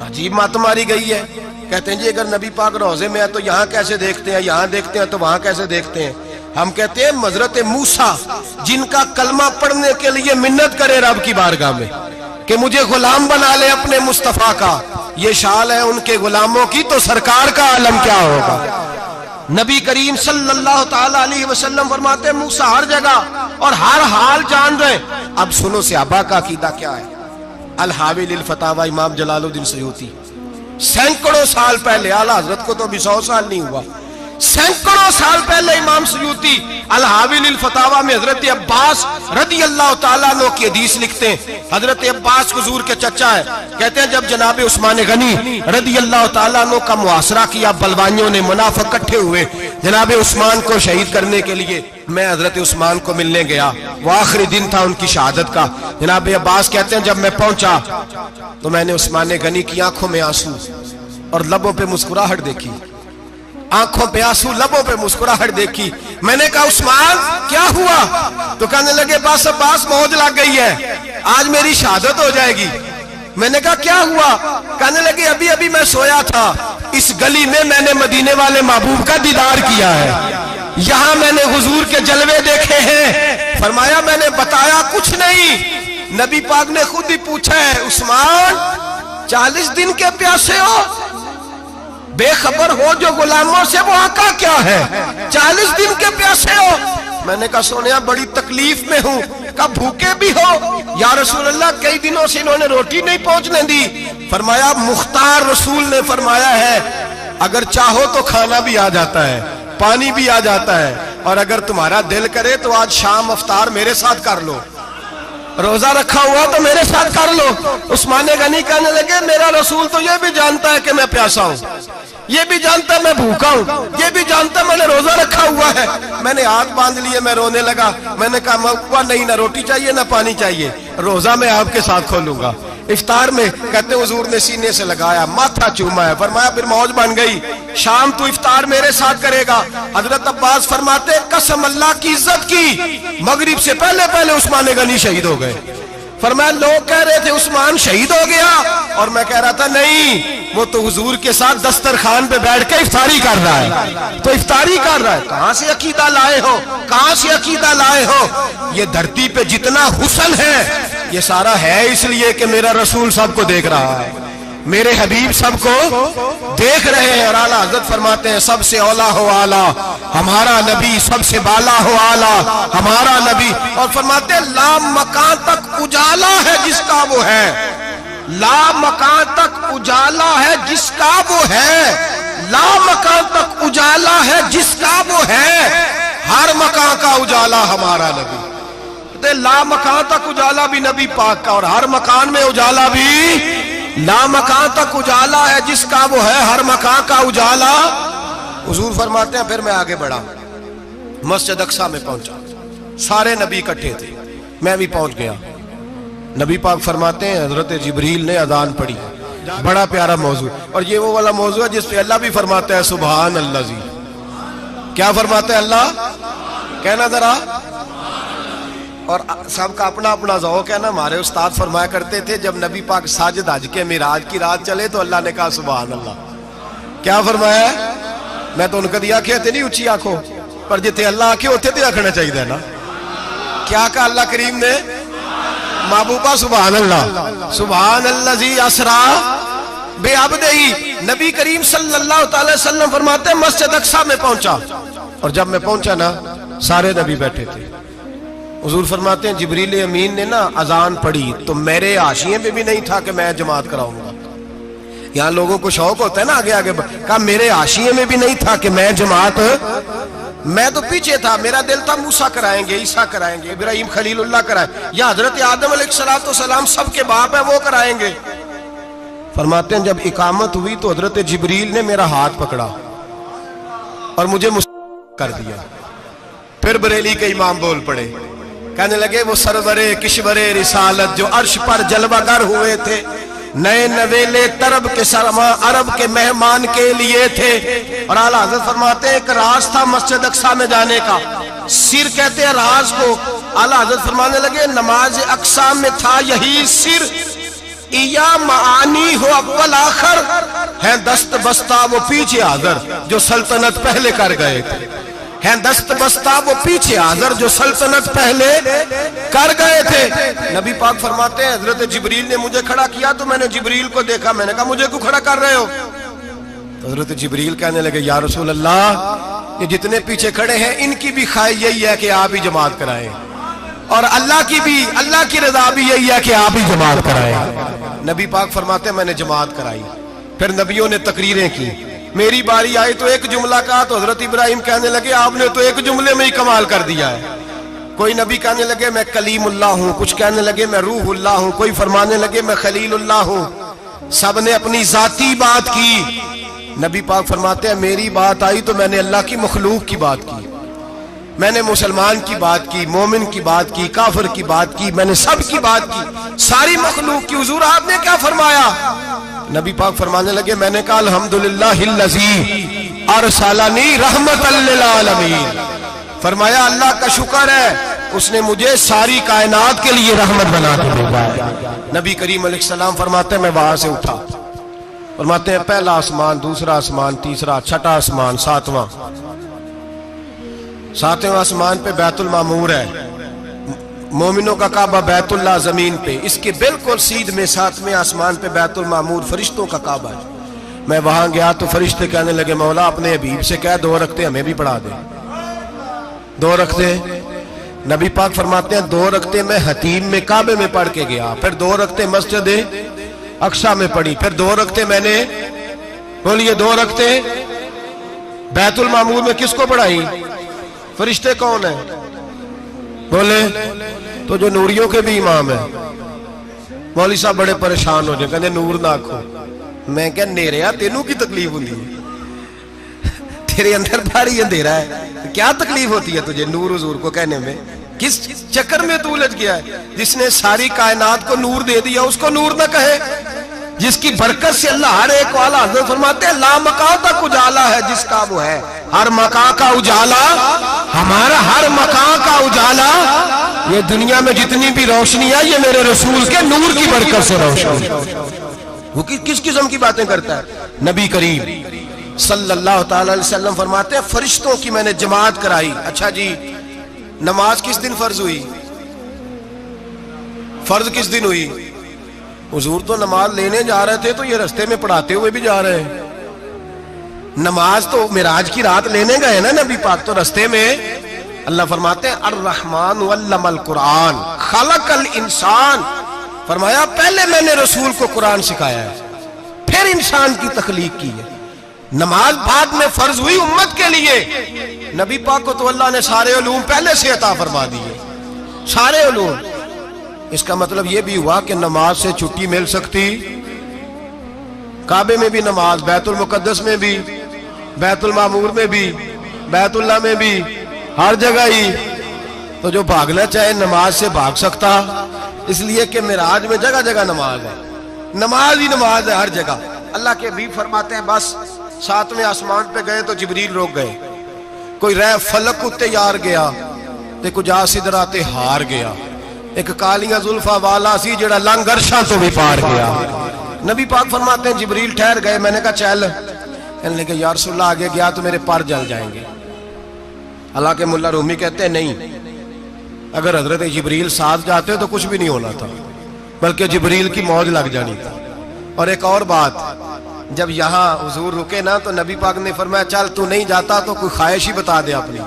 عجیب مات ماری گئی ہے، کہتے ہیں جی اگر نبی پاک روضے میں ہے تو یہاں کیسے دیکھتے ہیں، یہاں دیکھتے ہیں تو وہاں کیسے دیکھتے ہیں؟ ہم کہتے ہیں حضرت موسیٰ جن کا کلمہ پڑھنے کے لیے منت کرے رب کی بارگاہ میں کہ مجھے غلام بنا لے اپنے مصطفیٰ کا، یہ شال ہے ان کے غلاموں کی تو سرکار کا عالم کیا ہوگا؟ نبی کریم صلی اللہ تعالی علیہ وسلم فرماتے ہیں موسیٰ ہر جگہ اور ہر حال جان رہے. اب سنو صحابہ کا عقیدہ کیا ہے. الحاوی للفتاوی امام جلال الدین سیوطی سینکڑوں سال پہلے، اعلیٰ حضرت کو تو ابھی 100 سال نہیں ہوا، سینکڑوں سال پہلے امام سیوطی الحاوی للفتاوی میں حضرت عباس رضی اللہ تعالیٰ عنہ کی حدیث لکھتے ہیں. حضرت عباس حضور کے چچا ہے، کہتے ہیں جب جناب عثمان غنی رضی اللہ تعالیٰ عنہ کا محاصرہ کیا، بلوانیوں نے منافق اکٹھے ہوئے جناب عثمان کو شہید کرنے کے لیے، میں حضرت عثمان کو ملنے گیا، وہ آخری دن تھا ان کی شہادت کا. جناب عباس کہتے ہیں جب میں پہنچا تو میں نے عثمان غنی کی آنکھوں میں آنسو اور لبوں پہ مسکراہٹ دیکھی، آنکھوں پہ آنسو لبوں پہ مسکراہٹ دیکھی. میں نے کہا عثمان کیا ہوا؟ تو کہنے لگے بس عباس موج لگ گئی ہے، آج میری شہادت ہو جائے گی. میں نے کہا کیا ہوا؟ کہنے لگے ابھی ابھی میں سویا تھا، اس گلی میں میں نے مدینے والے محبوب کا دیدار کیا ہے، یہاں میں نے حضور کے جلوے دیکھے ہیں. فرمایا میں نے بتایا کچھ نہیں. نبی پاک نے خود ہی پوچھا ہے عثمان 40 دن کے پیاسے ہو، بے خبر ہو جو غلاموں سے، وہ آقا کیا ہے؟ 40 دن کے پیاسے ہو. میں نے کہا سونیا بڑی تکلیف میں ہوں. کہا بھوکے بھی ہو؟ یا رسول اللہ کئی دنوں سے انہوں نے روٹی نہیں پہنچنے دی. فرمایا مختار رسول نے فرمایا ہے اگر چاہو تو کھانا بھی آ جاتا ہے، پانی بھی آ جاتا ہے، اور اگر تمہارا دل کرے تو آج شام افطار میرے ساتھ کر لو، روزہ رکھا ہوا تو میرے ساتھ کر لو. عثمان غنی کہنے لگے میرا رسول تو یہ بھی جانتا ہے کہ میں پیاسا ہوں، یہ بھی جانتا ہے میں بھوکا ہوں، یہ بھی جانتا ہے میں نے روزہ رکھا ہوا ہے. میں نے ہاتھ باندھ لیے، میں رونے لگا. میں نے کہا نہیں، نہ روٹی چاہیے نہ پانی چاہیے، روزہ میں آپ کے ساتھ کھولوں گا. افطار میں کہتے حضور نے سینے سے لگایا، ماتھا چوما ہے، فرمایا پھر موج بن گئی، شام تو افطار میرے ساتھ کرے گا. حضرت عباس فرماتے قسم اللہ کی عزت کی مغرب سے پہلے پہلے عثمان غنی شہید ہو گئے. فرمایا لوگ کہہ رہے تھے عثمان شہید ہو گیا، اور میں کہہ رہا تھا نہیں، وہ تو حضور کے ساتھ دسترخوان پہ بیٹھ کے افطاری کر رہا ہے، تو افطاری کر رہا ہے. کہاں سے عقیدہ لائے ہو؟ کہاں سے عقیدہ لائے ہو؟ یہ دھرتی پہ جتنا حسن ہے یہ سارا ہے اس لیے کہ میرا رسول سب کو دیکھ رہا ہے، میرے حبیب سب کو دیکھ رہے ہیں. اور اعلیٰ حضرت فرماتے ہیں سب سے اولا ہو اعلیٰ ہمارا نبی، سب سے بالا ہو اعلیٰ ہمارا نبی. اور فرماتے ہیں لا مکان تک اجالا ہے جس کا وہ ہے، لا مکان تک اجالا ہے جس کا وہ ہے، لا مکان تک اجالا ہے جس کا وہ ہے، ہر مکان کا اجالا ہمارا نبی. لا مکان تک اجالا بھی نبی پاک کا، اور ہر مکان میں اجالا بھی، لا مکان تک اجالا ہے جس کا وہ ہے، ہر مکان کا اجالا. حضور فرماتے ہیں پھر میں آگے بڑھا، مسجد اقصی میں پہنچا، سارے نبی اکٹھے تھے، میں بھی پہنچ گیا. نبی پاک فرماتے ہیں حضرت جبریل نے اذان پڑھی، بڑا پیارا موضوع، اور یہ وہ والا موضوع ہے جس پہ اللہ بھی فرماتا ہے سبحان اللہ زی. کیا فرماتا ہے اللہ؟ کہنا ذرا. اور سب کا اپنا اپنا ذوق ہے نا. ہمارے استاد فرمایا کرتے تھے جب نبی پاک ساجد حج کے معراج کی رات چلے تو اللہ نے کہا سبحان اللہ. کیا فرمایا ہے؟ میں تو ان کا دیا کہتے نہیں اچھی آنکھوں پر جتے اللہ آنکھیں ہوتے تھے آنکھنا چاہیے نا. کیا کہا اللہ کریم نے؟ محبوبہ سبحان اللہ، سبحان اللہ زی اسرا بے عبدہی. نبی کریم صلی اللہ تعالی وسلم فرماتے ہیں مسجد اقصی میں پہنچا، اور جب میں پہنچا نا سارے نبی بیٹھے تھے. حضور فرماتے ہیں جبریل امین نے نا اذان پڑھی تو میرے حاشیے میں بھی نہیں تھا کہ میں جماعت کراؤں گا. یہاں لوگوں کو شوق ہوتا ہے نا آگے آگے، کہا میرے حاشیے میں بھی نہیں تھا کہ میں جماعت، میں تو پیچھے تھا. میرا دل تھا موسیٰ کرائیں گے، عیسیٰ کرائیں گے، ابراہیم خلیل اللہ کرائیں، یا حضرت آدم علیہ السلام سب کے باپ ہے وہ کرائیں گے. فرماتے ہیں جب اقامت ہوئی تو حضرت جبریل نے میرا ہاتھ پکڑا اور مجھے کر دیا. پھر بریلی کے امام بول پڑے، کہنے لگے وہ سرورے کشورے رسالت جو عرش پر جلوہ گر ہوئے تھے، نئے نویلے طرب کے سرما عرب کے مہمان کے لیے تھے. اور اعلیٰ حضرت فرماتے ہیں ایک راز تھا مسجد اقصی میں جانے کا، سر کہتے ہیں راز کو. اعلیٰ حضرت فرمانے لگے نماز اقصی میں تھا یہی سر، یا معانی ہو اول آخر ہے دست بستہ وہ پیچھے حاضر جو سلطنت پہلے کر گئے تھے. ہیں دست بستہ وہ پیچھے حاضر جو سلطنت پہلے کر گئے تھے۔ نبی پاک فرماتے ہیں حضرت جبریل نے مجھے کھڑا کیا تو میں نے جبریل کو دیکھا، میں نے کہا مجھے کیوں کھڑا کر رہے ہو؟ تو حضرت جبریل کہنے لگے یا رسول اللہ یہ جتنے پیچھے کھڑے ہیں ان کی بھی خواہش یہی ہے کہ آپ ہی جماعت کرائیں، اور اللہ کی رضا بھی یہی ہے کہ آپ ہی جماعت کرائیں۔ نبی پاک فرماتے ہیں میں نے جماعت کرائی، پھر نبیوں نے تقریریں کی، میری باری آئی تو ایک جملہ کہا تو حضرت ابراہیم کہنے لگے آپ نے تو ایک جملے میں ہی کمال کر دیا ہے۔ کوئی نبی کہنے لگے میں کلیم اللہ ہوں، کچھ کہنے لگے میں روح اللہ ہوں، کوئی فرمانے لگے میں خلیل اللہ ہوں، سب نے اپنی ذاتی بات کی۔ نبی پاک فرماتے ہیں میری بات آئی تو میں نے اللہ کی مخلوق کی بات کی، میں نے مسلمان کی بات کی، مومن کی بات کی، کافر کی بات کی، میں نے سب کی بات کی، ساری مخلوق کی۔ حضور آپ نے کیا فرمایا؟ نبی پاک فرمانے لگے میں نے کہا الحمدللہ الذی ارسلنی رحمۃ للعالمین، فرمایا اللہ کا شکر ہے اس نے مجھے ساری کائنات کے لیے رحمت بنا کے بھیجا ہے۔ نبی کریم علیہ السلام فرماتے ہیں میں وہاں سے اٹھا، فرماتے ہیں پہلا آسمان، دوسرا آسمان، تیسرا، چھٹا آسمان، ساتواں آسمان پہ بیت المعمور ہے، مومنوں کا کعبہ بیت اللہ زمین پہ، اس کے بالکل سیدھ میں ساتویں آسمان پہ بیت المعمور فرشتوں کا کعبہ ہے۔ میں وہاں گیا تو فرشتے کہنے لگے مولا اپنے حبیب سے کہہ 2 رکعتیں ہمیں بھی پڑھا دے، 2 رکعتیں۔ نبی پاک فرماتے ہیں 2 رکعتیں میں حتیم میں کعبے میں پڑھ کے گیا، پھر 2 رکعتیں مسجد اقصی میں پڑھی، پھر 2 رکعتیں میں نے بولیے 2 رکعتیں بیت المعمور میں کس کو پڑھائی؟ فرشتے کون ہیں بولے؟ تو جو نوریوں کے بھی امام ہیں۔ مولوی صاحب بڑے پریشان ہو جائے، کہنے نور نہ آکھو۔ میں کہا نیریا تینوں کی تکلیف ہوتی ہے، تیرے اندر بھاری اندھیرا ہے، کیا تکلیف ہوتی ہے تجھے نور حضور کو کہنے میں؟ کس چکر میں تو الجھ گیا ہے؟ جس نے ساری کائنات کو نور دے دیا اس کو نور نہ کہے؟ جس کی برکت سے اللہ ہر ایک والا، حضرت فرماتے ہیں لا مکان تک اجالا ہے جس کا وہ ہے، ہر مکان کا اجالا ہمارا، ہر مکان کا اجالا، یہ دنیا میں جتنی بھی روشنی ہے یہ میرے رسول کے نور کی برکت سے روشنی۔ وہ کس قسم کی باتیں کرتا ہے؟ نبی کریم صلی اللہ تعالی علیہ وسلم فرماتے ہیں فرشتوں کی میں نے جماعت کرائی۔ اچھا جی نماز کس دن فرض ہوئی؟ فرض کس دن ہوئی؟ حضور تو نماز لینے جا رہے تھے تو یہ رستے میں پڑھاتے ہوئے بھی جا رہے ہیں۔ نماز تو معراج کی رات لینے گئے نا نبی پاک، تو رستے میں اللہ فرماتے ہیں الرحمن علم القرآن خلق الانسان، فرمایا پہلے میں نے رسول کو قرآن سکھایا ہے پھر انسان کی تخلیق کی ہے۔ نماز بعد میں فرض ہوئی امت کے لیے، نبی پاک کو تو اللہ نے سارے علوم پہلے سے عطا فرما دیے، سارے علوم۔ اس کا مطلب یہ بھی ہوا کہ نماز سے چھٹی مل سکتی، کعبے میں بھی نماز، بیت المقدس میں بھی، بیت المعمور میں بھی، بیت اللہ میں بھی، ہر جگہ ہی۔ تو جو بھاگنا چاہے نماز سے بھاگ سکتا، اس لیے کہ معراج میں جگہ جگہ نماز ہے، نماز ہی نماز ہے ہر جگہ۔ اللہ کے حبیب فرماتے ہیں بس 7ویں آسمان پہ گئے تو جبریل روک گئے، کوئی رہ فلک اتے یار گیا تے کچھ آ سدرات ہار گیا، ایک کالیاں زلفا والا سی جڑا لنگ عرشاں تو بھی پار گیا۔ نبی پاک فرماتے ہیں جبریل ٹھہر گئے، میں نے کہا چل، کہنے لگے یا رسول اللہ آگے گیا تو میرے پر جل جائیں گے۔ حالانکہ ملا رومی کہتے ہیں نہیں، اگر حضرت جبریل ساتھ جاتے تو کچھ بھی نہیں ہونا تھا، بلکہ جبریل کی موج لگ جانی تھی۔ اور ایک اور بات، جب یہاں حضور رکے نا تو نبی پاک نے فرمایا چل تو نہیں جاتا تو کوئی خواہش ہی بتا دے اپنی۔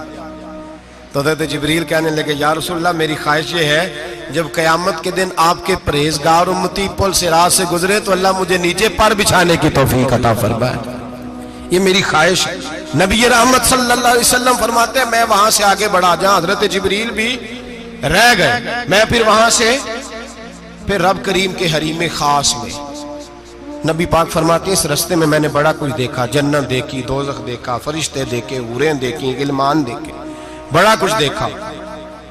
تو حضرت جبریل کہنے لگے یا رسول اللہ میری خواہش یہ ہے جب قیامت کے دن آپ کے پرہیزگار امتی پل صراط سے گزرے تو اللہ مجھے نیچے پر بچھانے کی توفیق عطا فرمائے، یہ میری خواہش ہے۔ نبی رحمت صلی اللہ علیہ وسلم فرماتے ہیں میں وہاں سے آگے بڑھا جہاں حضرت جبریل بھی رہ گئے، میں پھر وہاں سے پھر رب کریم کے حریم خاص میں۔ نبی پاک فرماتے ہیں اس رستے میں نے بڑا کچھ دیکھا، جنت دیکھی، دوزخ دیکھا، فرشتے دیکھے، حوریں دیکھی، غلمان دیکھے، بڑا کچھ دیکھا۔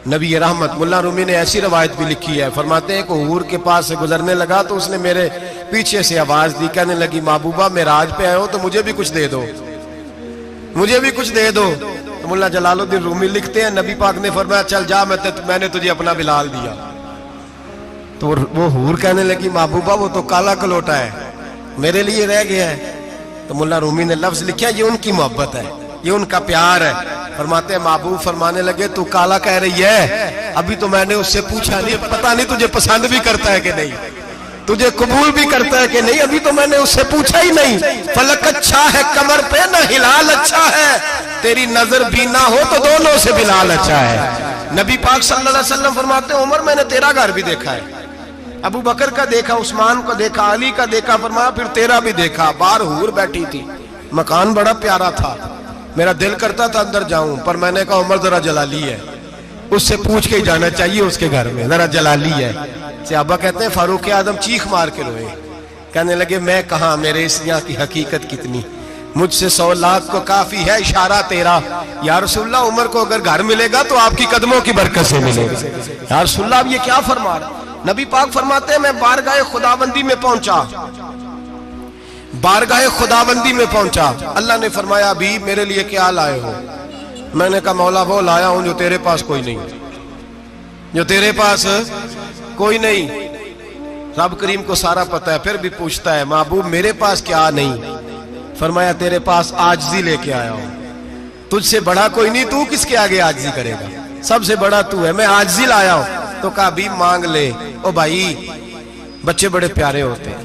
نبی رحمت ملا رومی نے ایسی روایت بھی لکھی ہے، فرماتے ہیں کہ حور کے پاس سے گزرنے لگا تو اس نے میرے پیچھے سے آواز دی، کہنے لگی محبوبہ معراج پہ آئے ہو تو مجھے بھی کچھ دے دو، مجھے بھی کچھ دے دو۔ تو ملا جلال الدین رومی لکھتے ہیں نبی پاک نے فرمایا چل جا میں نے تجھے اپنا بلال دیا۔ تو وہ حور کہنے لگی محبوبہ وہ تو کالا کلوٹا ہے، میرے لیے رہ گیا ہے۔ تو ملا رومی نے لفظ لکھا یہ ان کی محبت ہے، یہ ان کا پیار ہے۔ فرماتے ہیں محبوب فرمانے لگے تو کالا کہہ رہی ہے، ابھی تو میں نے اس سے پوچھا نہیں، پتہ نہیں تجھے پسند بھی کرتا ہے کہ نہیں، تجھے قبول بھی کرتا ہے کہ نہیں، ابھی تو میں نے اس سے پوچھا ہی نہیں۔ فلک اچھا ہے کمر پہ نہ ہلال اچھا ہے، تیری نظر بھی نہ ہو تو دونوں سے بلال اچھا ہے۔ نبی پاک صلی اللہ علیہ وسلم فرماتے ہیں عمر میں نے تیرا گھر بھی دیکھا ہے، ابو بکر کا دیکھا، عثمان کو دیکھا، علی کا دیکھا، فرمایا پھر تیرا بھی دیکھا، باہر حور بیٹھی تھی، مکان بڑا پیارا تھا، میرا دل کرتا تھا اندر جاؤں، پر میں نے کہا عمر ذرا جلالی ہے، اس سے پوچھ کے ہی جانا چاہیے اس کے گھر میں، ذرا جلالی ہے۔ صحابہ کہتے ہیں فاروق اعظم چیخ مار کے روئے، کہنے لگے میں کہاں، میرے اس یہاں کی حقیقت کتنی، مجھ سے 100 لاکھ کو کافی ہے اشارہ تیرا، یا رسول اللہ عمر کو اگر گھر ملے گا تو آپ کی قدموں کی برکت سے ملے گا۔ یا رسول اللہ اب یہ کیا فرما رہا؟ نبی پاک فرماتے ہیں میں بارگاہ خداوندی میں پہنچا، بارگاہ خداوندی میں پہنچا، اللہ نے فرمایا ابھی میرے لیے کیا لائے ہو؟ میں نے کہا مولا وہ لایا ہوں جو تیرے پاس کوئی نہیں، جو تیرے پاس کوئی نہیں۔ رب کریم کو سارا پتہ ہے، پھر بھی پوچھتا ہے محبوب میرے پاس کیا نہیں؟ فرمایا تیرے پاس عاجزی لے کے آیا ہوں، تجھ سے بڑا کوئی نہیں، تو کس کے آگے عاجزی کرے گا، سب سے بڑا تو ہے، میں عاجزی لایا ہوں۔ تو کہا بھی مانگ لے۔ او بھائی بچے بڑے پیارے ہوتے ہیں،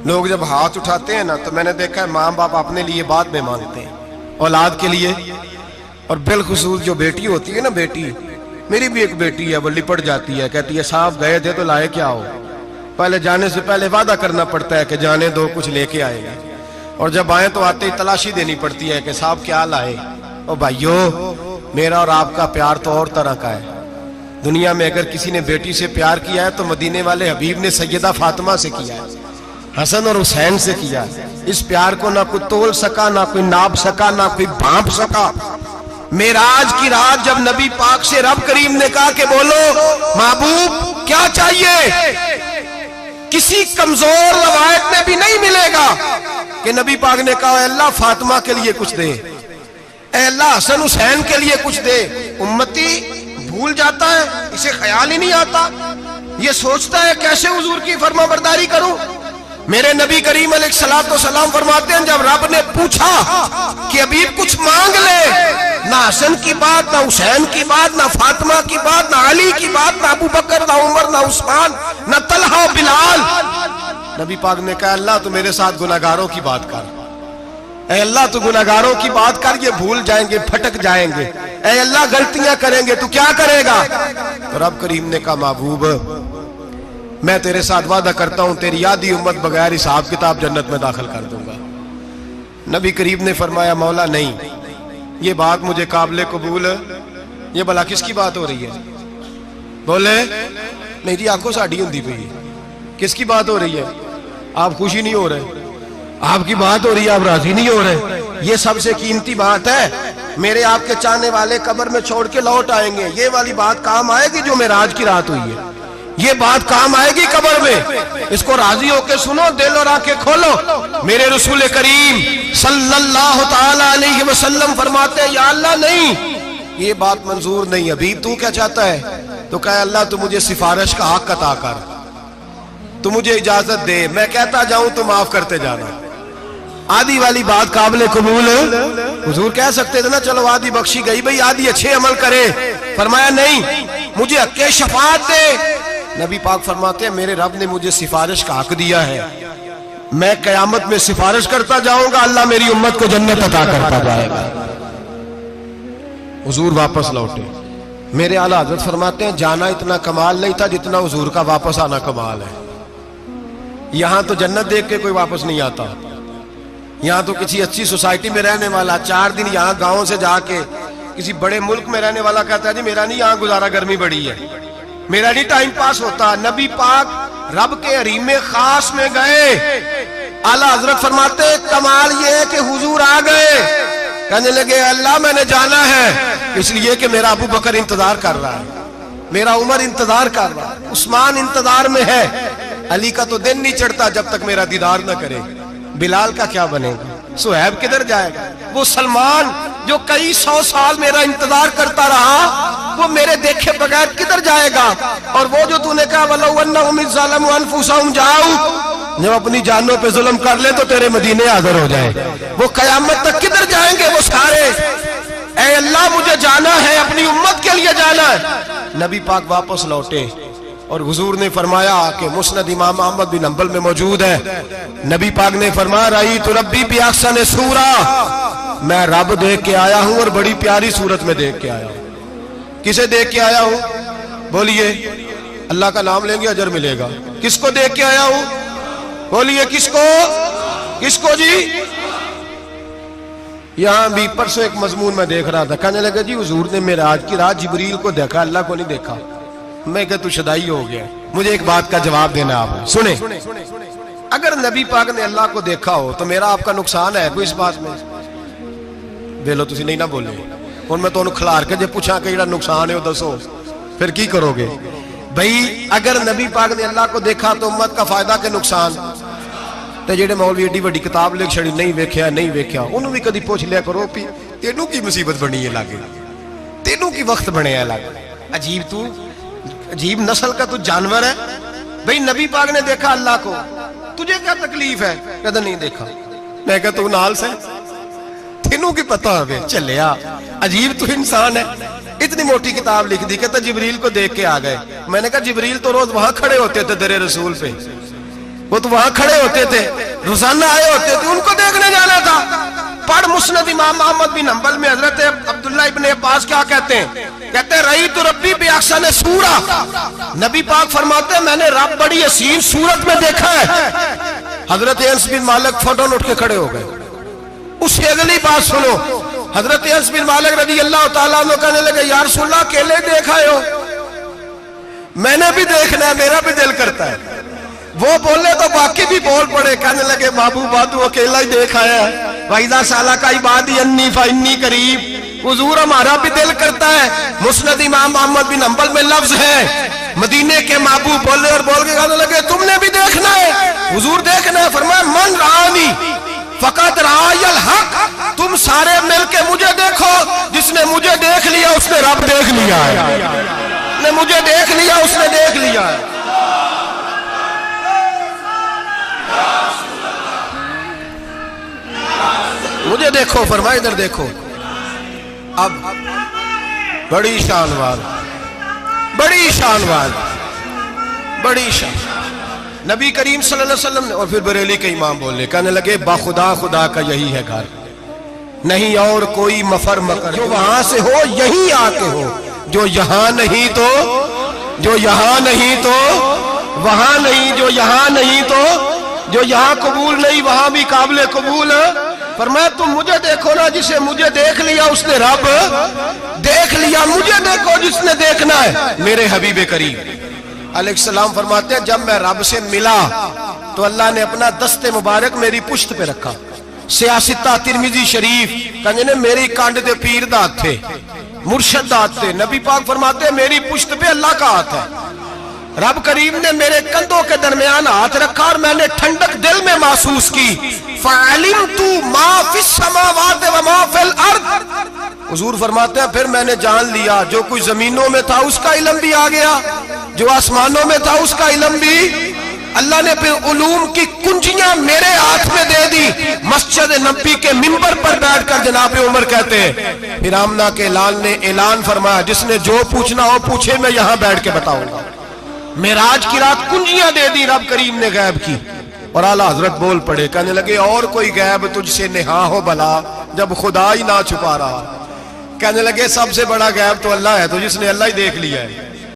لوگ جب ہاتھ اٹھاتے ہیں نا تو میں نے دیکھا ہے ماں باپ اپنے لیے بعد میں مانگتے ہیں، اولاد کے لیے، اور بالخصوص جو بیٹی ہوتی ہے نا، بیٹی میری بھی ایک بیٹی ہے، وہ لپٹ جاتی ہے، کہتی ہے صاحب گئے تھے تو لائے کیا ہو؟ پہلے جانے سے پہلے وعدہ کرنا پڑتا ہے کہ جانے دو کچھ لے کے آئے گا، اور جب آئے تو آتے ہی تلاشی دینی پڑتی ہے کہ صاحب کیا لائے۔ او بھائیو میرا اور آپ کا پیار تو اور طرح کا ہے، دنیا میں اگر کسی نے بیٹی سے پیار کیا ہے تو مدینے والے حبیب نے سیدہ فاطمہ سے کیا ہے، حسن اور حسین سے کیا ہے۔ اس پیار کو نہ کوئی تول سکا، نہ کوئی ناپ سکا، نہ کوئی بھانپ سکا۔ معراج کی رات جب نبی پاک سے رب کریم نے کہا کہ بولو محبوب کیا چاہیے، کسی کمزور روایت میں بھی نہیں ملے گا کہ نبی پاک نے کہا اے اللہ فاطمہ کے لیے کچھ دے، اے اللہ حسن حسین کے لیے کچھ دے۔ امتی بھول جاتا ہے، اسے خیال ہی نہیں آتا، یہ سوچتا ہے کیسے حضور کی فرما برداری کروں۔ میرے نبی کریم علیہ السلام فرماتے ہیں جب رب نے پوچھا کہ ابھی کچھ مانگ لے، نہ حسن کی بات، نہ حسین کی بات، نہ فاطمہ کی بات، نہ علی کی بات، نہ ابو بکر، نہ عمر، نہ عثمان، نہ طلحہ بلال، نبی پاک نے کہا اللہ تو میرے ساتھ گناہگاروں کی بات کر، اے اللہ تو گناہگاروں کی بات کر، یہ بھول جائیں گے، پھٹک جائیں گے، اے اللہ غلطیاں کریں گے تو کیا کرے گا؟ تو رب کریم نے کہا محبوب میں تیرے ساتھ وعدہ کرتا ہوں تیری آدھی امت بغیر حساب کتاب جنت میں داخل کر دوں گا۔ نبی کریم نے فرمایا مولا نہیں، یہ بات مجھے قابل قبول ہے، یہ بھلا کس کی بات ہو رہی ہے؟ بولے میری آنکھوں ساڑھی ہوندی پئی ہے، کس کی بات ہو رہی ہے؟ آپ خوشی نہیں ہو رہے، آپ کی بات ہو رہی ہے، آپ راضی نہیں ہو رہے، یہ سب سے قیمتی بات ہے، میرے آپ کے چاہنے والے قبر میں چھوڑ کے لوٹ آئیں گے، یہ والی بات کام آئے گی جو معراج کی رات ہوئی ہے، یہ بات کام آئے گی قبر میں، اس کو راضی ہو کے سنو، دل اور آنکھیں کھولو۔ میرے رسول کریم صلی اللہ تعالی علیہ وسلم فرماتے ہیں یا اللہ نہیں، یہ بات منظور نہیں، ابھی تو کیا چاہتا ہے؟ تو کہا اللہ تو مجھے سفارش کا حق عطا کر، تو مجھے اجازت دے، میں کہتا جاؤں تو معاف کرتے جانا۔ آدھی والی بات قابل قبول ہے، حضور کہہ سکتے تھے نا چلو آدھی بخشی گئی بھئی آدھی اچھے عمل کرے، فرمایا نہیں مجھے حق شفاعت دے۔ نبی پاک فرماتے ہیں میرے رب نے مجھے سفارش کا حق دیا ہے، میں قیامت میں سفارش کرتا جاؤں گا، اللہ میری امت کو جنت عطا کرتا جائے گا۔ حضور واپس لوٹے، میرے اعلیٰ حضرت فرماتے ہیں جانا اتنا کمال نہیں تھا جتنا حضور کا واپس آنا کمال ہے۔ یہاں تو جنت دیکھ کے کوئی واپس نہیں آتا، یہاں تو کسی اچھی سوسائٹی میں رہنے والا 4 دن یہاں گاؤں سے جا کے کسی بڑے ملک میں رہنے والا کہتا ہے جی میرا نہیں یہاں گزارا، گرمی بڑی ہے، میرا نہیں ٹائم پاس ہوتا۔ نبی پاک رب کے حریم خاص میں گئے، اعلیٰ حضرت فرماتے کمال یہ ہے کہ حضور آ گئے، کہنے لگے اللہ میں نے جانا ہے، اس لیے کہ میرا ابو بکر انتظار کر رہا ہے، میرا عمر انتظار کر رہا ہے، عثمان انتظار میں ہے، علی کا تو دن نہیں چڑھتا جب تک میرا دیدار نہ کرے، بلال کا کیا بنے گا، صہیب کدھر جائے گا، وہ سلمان جو کئی 100 سال میرا انتظار کرتا رہا وہ میرے دیکھے بغیر کدھر جائے گا، اور وہ جو تو نے کہا وَلَوْ أَنَّهُمْ إِذْ ظَلَمُوا أَنفُسَهُمْ جَاءُوا، جب اپنی جانوں پہ ظلم کر لے تو تیرے مدینے حاضر ہو جائے، وہ قیامت تک کدھر جائیں گے وہ سارے؟ اے اللہ مجھے جانا ہے، اپنی امت کے لیے جانا ہے۔ نبی پاک واپس لوٹے اور حضور نے فرمایا کہ مسند امام احمد بن حنبل میں موجود ہے، نبی پاک نے فرمایا رأیت ربی بأحسن صورہ، میں رب دیکھ کے آیا ہوں اور بڑی پیاری صورت میں دیکھ کے آیا ہوں۔ کسے دیکھ کے آیا ہوں؟ بولیے، اللہ کا نام لیں گے اجر ملے گا۔ کس کو دیکھ کے آیا ہوں؟ بولیے کس کو؟ کس کو جی؟ یہاں بھی پرسوں ایک مضمون میں دیکھ رہا تھا، کہنے لگا جی حضور نے معراج کی رات جبریل کو دیکھا، اللہ کو نہیں دیکھا۔ میں کہا تو شدائی ہو گیا۔ مجھے ایک بات کا جواب دینا آپ سنیں، اگر نبی پاک نے اللہ کو دیکھا ہو تو میرا آپ کا نقصان ہے کوئی اس بات میں؟ ویلو تسی نہیں نہ بولے ہن میں تانوں کھلار کے جے پوچھاں کہ جڑا نقصان ہے وہ دسو، پھر کی کرو گے؟ بھئی اگر نبی پاک نے اللہ کو دیکھا تو امت کا فائدہ کہ نقصان؟ تے جڑے مولوی ایڈی وڈی کتاب لکھ چھڑی نہیں ویکھیا نہیں ویکھیا، انہوں بھی کدی پوچھ لیا کرو پی تینوں کی مصیبت بنی ہے لاگے، تینوں کی وقت بنے ہے لاگے، عجیب تو عجیب نسل کا تو جانور ہے۔ بھئی نبی پاک نے دیکھا اللہ کو، تجھے کیا تکلیف ہے؟ کہتا نہیں دیکھا۔ میں کہا تو نال سے تینوں کی پتہ ہوئے چلیا، عجیب تو انسان ہے۔ اتنی موٹی کتاب لکھ دی، کہتا جبریل کو دیکھ کے آ گئے۔ میں نے کہا جبریل تو روز وہاں کھڑے ہوتے تھے در رسول پہ، وہ تو وہاں کھڑے ہوتے تھے، روزانہ آئے ہوتے تھے، ان کو دیکھنے جانا تھا۔ پڑھ مسند امام احمد بن حنبل میں حضرت عبداللہ ابن عباس کیا کہتے ہیں؟ کہتے ہیں رأیت ربی بأحسن صورہ، نبی پاک فرماتے ہیں میں نے رب بڑی حسین صورت میں دیکھا ہے۔ حضرت انس بن مالک فوراً اٹھ کے کھڑے ہو گئے۔ اس سے اگلی بات سنو، حضرت انس بن مالک رضی اللہ تعالیٰ عنہ کہنے لگے یا رسول اللہ اکیلے دیکھا ہو؟ میں نے بھی دیکھنا ہے، میرا بھی دل کرتا ہے۔ وہ بولے تو باقی بھی بول پڑے، کہنے لگے محبوبہ تو اکیلا ہی دیکھ آیا ہے۔ وَإِذَا سَأَلَكَ عِبَادِي عَنِّي فَإِنِّي قَرِيبٌ، حضور ہمارا بھی دل کرتا ہے۔ مسند امام احمد بن حنبل میں لفظ ہے، مدینے کے محبوب بولے اور بول کے کہنے لگے تم نے بھی دیکھنا ہے؟ حضور دیکھنا ہے؟ فرمایا من رآنی فقط رآی الحق، تم سارے مل کے مجھے دیکھو، جس نے مجھے دیکھ لیا اس نے رب دیکھ لیا ہے، جس نے مجھے دیکھ لیا اس نے دیکھ لیا ہے۔ مجھے دیکھو، فرمائے ادھر دیکھو۔ اب بڑی شان وار، بڑی شان وار، بڑی شان، نبی کریم صلی اللہ علیہ وسلم نے، اور پھر بریلی کے امام بولے، کہنے لگے باخدا خدا کا یہی ہے گھر، نہیں اور کوئی مفر مکر، جو وہاں سے ہو یہیں آ کے ہو، جو یہاں نہیں تو، جو یہاں نہیں تو وہاں نہیں، جو یہاں نہیں تو جو یہاں قبول نہیں وہاں بھی قابل قبول ہے۔ فرمایا تم مجھے دیکھو نا، جسے مجھے دیکھ لیا اس نے رب دیکھ لیا، مجھے دیکھو جس نے دیکھنا ہے میرے حبیب کریم علیہ السلام۔ فرماتے ہیں جب میں رب سے ملا تو اللہ نے اپنا دست مبارک میری پشت پہ رکھا، سیاستہ ترمذی شریف، کہنے میری کانڈ دے پیر دا ہاتھ تھے، مرشد دا ہاتھ تھے۔ نبی پاک فرماتے ہیں میری پشت پہ اللہ کا ہاتھ ہے، رب کریم نے میرے کندھوں کے درمیان ہاتھ رکھا اور میں نے ٹھنڈک دل میں محسوس کی۔ فَعَلِمْتُ مَا فِي السَّمَاوَاتِ وَمَا فِي الْأَرْضِ، حضور فرماتے ہیں پھر میں نے جان لیا جو کچھ زمینوں میں تھا اس کا علم بھی آ گیا، جو آسمانوں میں تھا اس کا علم بھی۔ اللہ نے پھر علوم کی کنجیاں میرے ہاتھ میں دے دی۔ مسجد نبی کے منبر پر بیٹھ کر جناب عمر کہتے ہیں پھر آمنہ کے لال نے اعلان فرمایا جس نے جو پوچھنا ہو پوچھے، میں یہاں بیٹھ کے بتاؤں گا۔ معراج کی رات کنجیاں دے دی رب کریم نے غیب کی، اور اعلیٰ حضرت بول پڑے، کہنے لگے اور کوئی غیب تجھ سے نہا ہو بھلا جب خدا ہی نہ چھپا رہا۔ کہنے لگے سب سے بڑا غیب تو اللہ ہے، تو جس نے اللہ ہی دیکھ لیا ہے۔